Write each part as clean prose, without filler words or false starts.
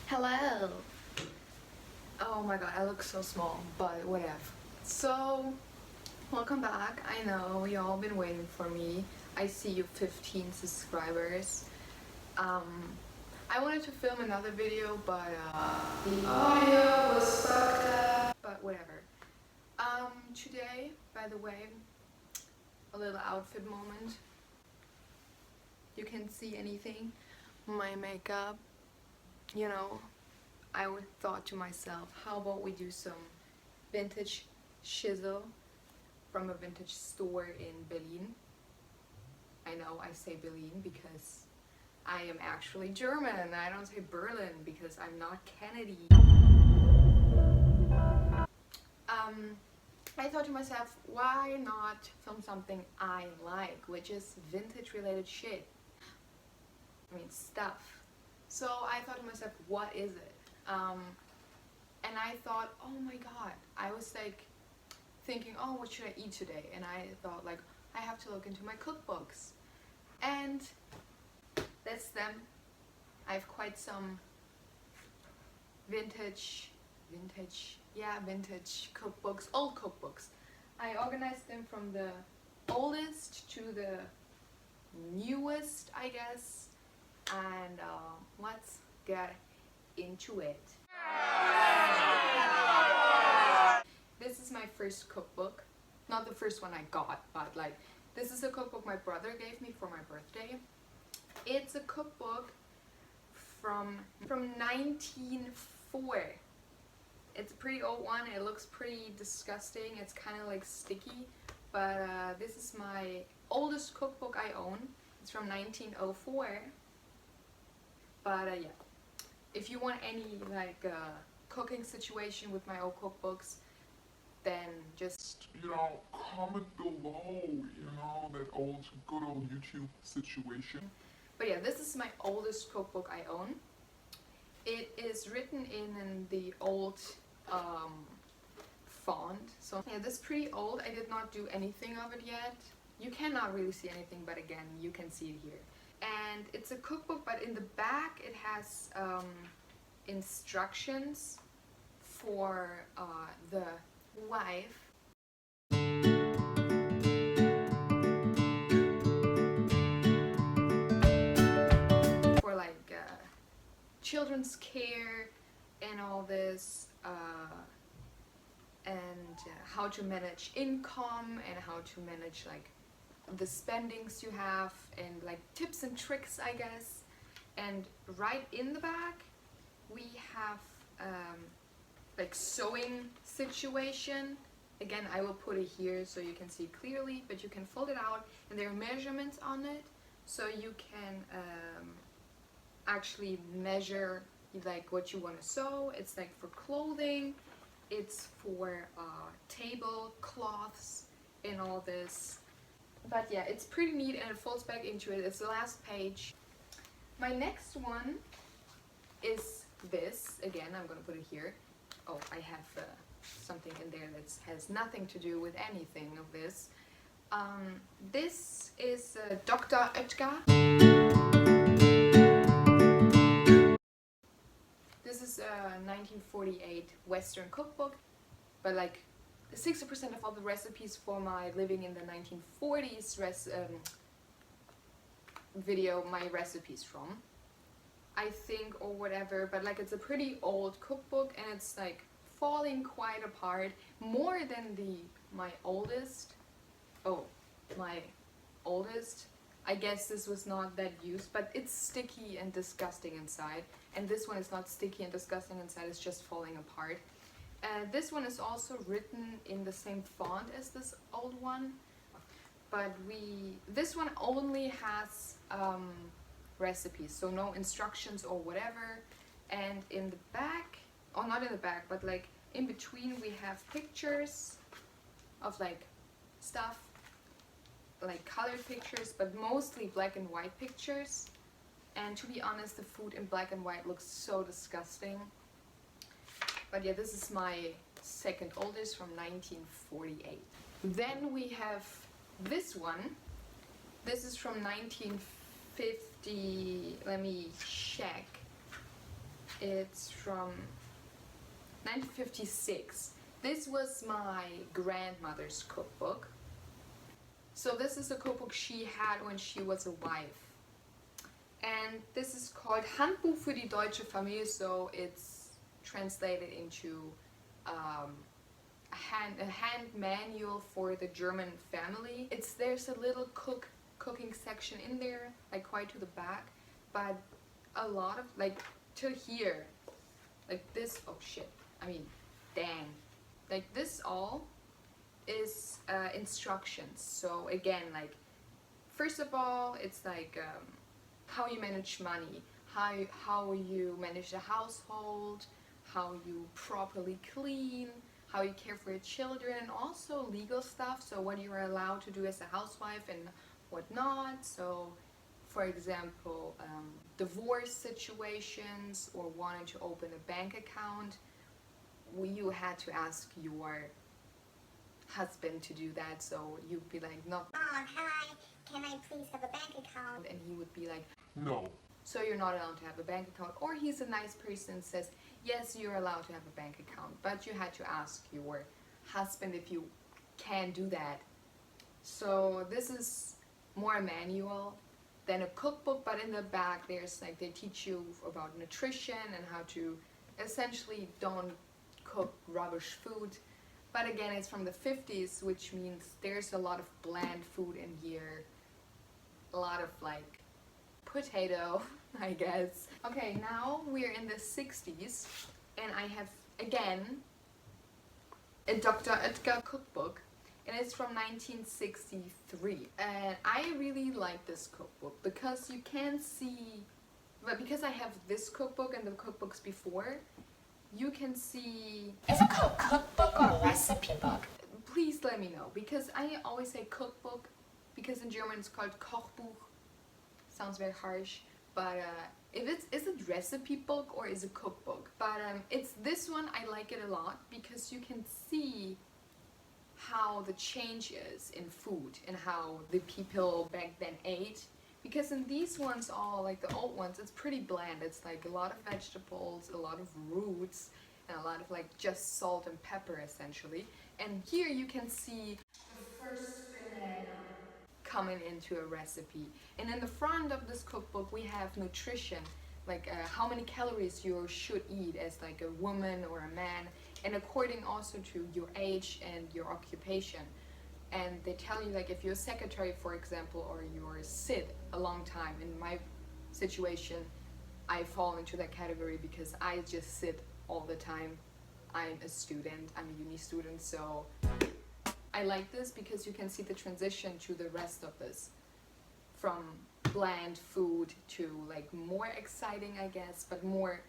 Hello. Oh my god, I look so small, but whatever. So, welcome back. I know y'all been waiting for me. I see you 15 subscribers. I wanted to film another video, but the audio was fucked up. But whatever. Today, by the way, a little outfit moment. You can see anything. My makeup, you know. I thought to myself, how about we do some vintage shizzle from a vintage store in Berlin. I know I say Berlin because I am actually German. I don't say Berlin because I'm not Kennedy. I thought to myself, why not film something I like, which is vintage related shit. I mean, stuff. So I thought to myself, what is it? And I thought, oh my god, I was like thinking, oh, what should I eat today? And I thought, like, I have to look into my cookbooks. And that's them. I have quite some vintage cookbooks, old cookbooks. I organized them from the oldest to the newest, I guess. And let's get into it. This is my first cookbook. Not the first one I got, but like this is a cookbook my brother gave me for my birthday. It's a cookbook from 1904. It's a pretty old one. It looks pretty disgusting. It's kind of like sticky, but this is my oldest cookbook I own. It's from 1904. But yeah, if you want any like cooking situation with my old cookbooks, then just comment below, that good old YouTube situation. But yeah, this is my oldest cookbook I own. It is written in the old font. So yeah, this is pretty old. I did not do anything of it yet. You cannot really see anything, but again, you can see it here. And it's a cookbook, but in the back it has instructions for the wife. For like children's care and all this, and how to manage income and how to manage like the spendings you have and like tips and tricks, I guess. And right in the back we have like sewing situation. Again, I will put it here so you can see clearly, but you can fold it out and there are measurements on it, so you can actually measure like what you want to sew. It's like for clothing, it's for table cloths and all this. But yeah, it's pretty neat and it folds back into it. It's the last page. My next one is this. Again, I'm gonna put it here. Oh, I have something in there that has nothing to do with anything of this. This is Dr. Oetker. This is a 1948 Western cookbook, but like 60% of all the recipes for my living in the 1940s video, my recipes from, I think, or whatever. But like it's a pretty old cookbook and it's like falling quite apart, more than my oldest. I guess this was not that used, but it's sticky and disgusting inside. And this one is not sticky and disgusting inside, it's just falling apart. This one is also written in the same font as this old one, but this one only has recipes, so no instructions or whatever. And in the back, or not in the back, but like in between, we have pictures of like stuff, like colored pictures, but mostly black and white pictures. And to be honest, the food in black and white looks so disgusting. But yeah, this is my second oldest from 1948. Then we have this one. This is from 1950. Let me check. It's from 1956. This was my grandmother's cookbook. So this is a cookbook she had when she was a wife. And this is called Handbuch für die deutsche Familie, so it's translated into a hand manual for the German family. There's a little cooking section in there, like quite to the back, but a lot of like to here, like this. Oh shit! I mean, dang! Like this all is instructions. So again, like first of all, it's like how you manage money, how you manage the household, how you properly clean, how you care for your children, and also legal stuff. So what you are allowed to do as a housewife and what not. So for example, divorce situations or wanting to open a bank account, you had to ask your husband to do that. So you'd be like, not Mom, hi, can I please have a bank account? and he would be like, No. so you're not allowed to have a bank account. Or he's a nice person and says, yes, you're allowed to have a bank account, but you had to ask your husband if you can do that. So this is more a manual than a cookbook, but in the back there's like, they teach you about nutrition and how to essentially don't cook rubbish food. But again, it's from the 50s, which means there's a lot of bland food in here, a lot of like potato, I guess. Okay, now we're in the 60s, and I have again a Dr. Oetker cookbook, and it's from 1963. And I really like this cookbook because you can see, but because I have this cookbook and the cookbooks before, you can see. Is it called cookbook or recipe book? Please let me know, because I always say cookbook because in German it's called Kochbuch. Sounds very harsh, but if is it recipe book or is it cookbook? But it's this one. I like it a lot because you can see how the change is in food and how the people back then ate. Because in these ones, all like the old ones, it's pretty bland. It's like a lot of vegetables, a lot of roots, and a lot of like just salt and pepper essentially. And here you can see the first banana coming into a recipe. And in the front of this cookbook we have nutrition, like how many calories you should eat as like a woman or a man, and according also to your age and your occupation. And they tell you, like, if you're a secretary, for example, or you're sit a long time. In my situation, I fall into that category because I just sit all the time. I'm a student, I'm a uni student, so I like this because you can see the transition to the rest of this. From bland food to like more exciting, I guess, but more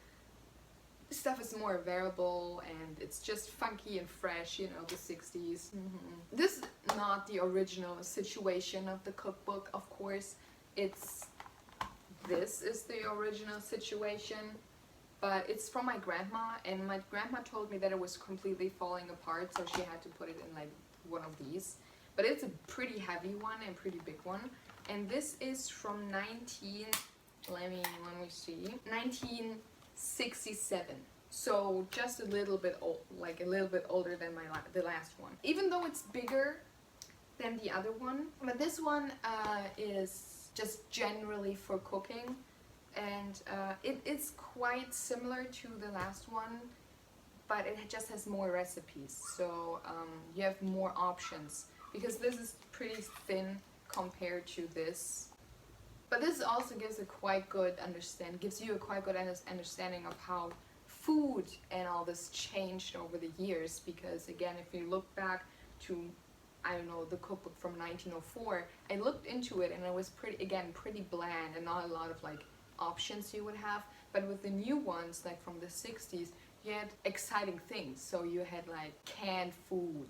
stuff is more variable and it's just funky and fresh, you know, the 60s. This is not the original situation of the cookbook, of course. This is the original situation, but it's from my grandma, and my grandma told me that it was completely falling apart, so she had to put it in like one of these. But it's a pretty heavy one and pretty big one, and this is from 1967. So just a little bit old, like a little bit older than the last one. Even though it's bigger than the other one, but this one is just generally for cooking, and it is quite similar to the last one, but it just has more recipes. So you have more options because this is pretty thin compared to this. But this also gives you a quite good understanding of how food and all this changed over the years. Because again, if you look back to, I don't know, the cookbook from 1904, I looked into it and it was pretty bland and not a lot of like options you would have. But with the new ones, like from the 60s, you had exciting things. So you had like canned food,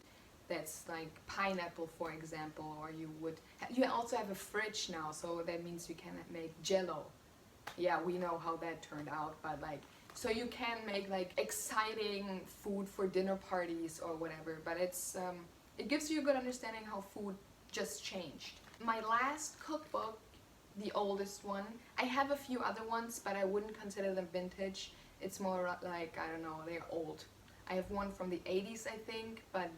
that's like pineapple, for example, or you also have a fridge now, so that means you can make jello. Yeah, we know how that turned out, but like, so you can make like exciting food for dinner parties or whatever, but it's it gives you a good understanding how food just changed. My last cookbook the oldest one. I have a few other ones, but I wouldn't consider them vintage. It's more like, I don't know, they're old. I have one from the 80s, I think, but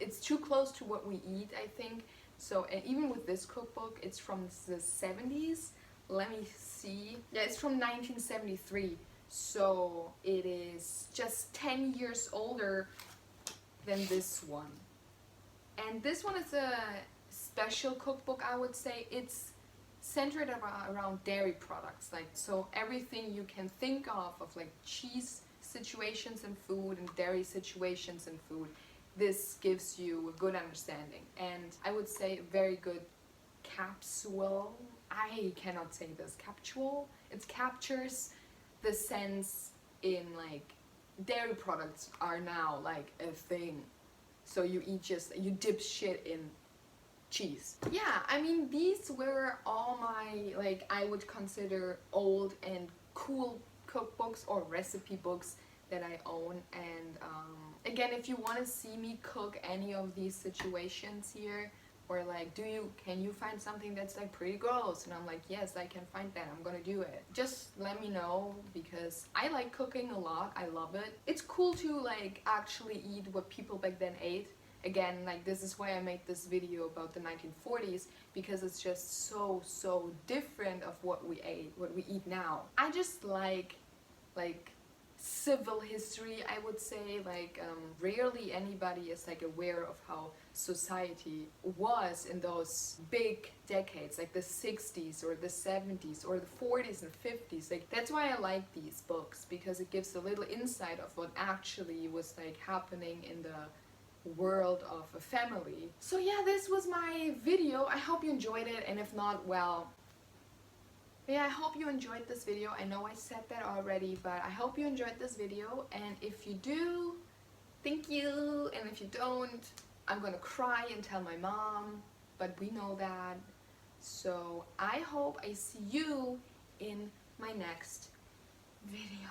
it's too close to what we eat, I think. So, and even with this cookbook, it's from the 70s. Let me see. Yeah, it's from 1973. So it is just 10 years older than this one. And this one is a special cookbook, I would say. It's centered around dairy products, like, so everything you can think of like cheese situations in food and dairy situations in food. This gives you a good understanding, and I would say a very good capsule. I cannot say this. Capsule. It captures the sense in like dairy products are now like a thing. So you dip shit in cheese. Yeah, I mean, these were all my, like, I would consider old and cool cookbooks or recipe books that I own. And again, if you want to see me cook any of these situations here, or like, can you find something that's like pretty gross? And I'm like, yes, I can find that, I'm gonna do it. Just let me know, because I like cooking a lot. I love it. It's cool to like actually eat what people back then ate. Again, like, this is why I made this video about the 1940s, because it's just so different of what we eat now. I just like civil history, I would say. Like, rarely anybody is like aware of how society was in those big decades, like the 60s or the 70s or the 40s and 50s. Like, that's why I like these books, because it gives a little insight of what actually was like happening in the world of a family. So yeah, this was my video. I hope you enjoyed it, and if not, well, yeah, I hope you enjoyed this video. I know I said that already, but I hope you enjoyed this video, and if you do, thank you, and if you don't, I'm gonna cry and tell my mom, but we know that. So I hope I see you in my next video.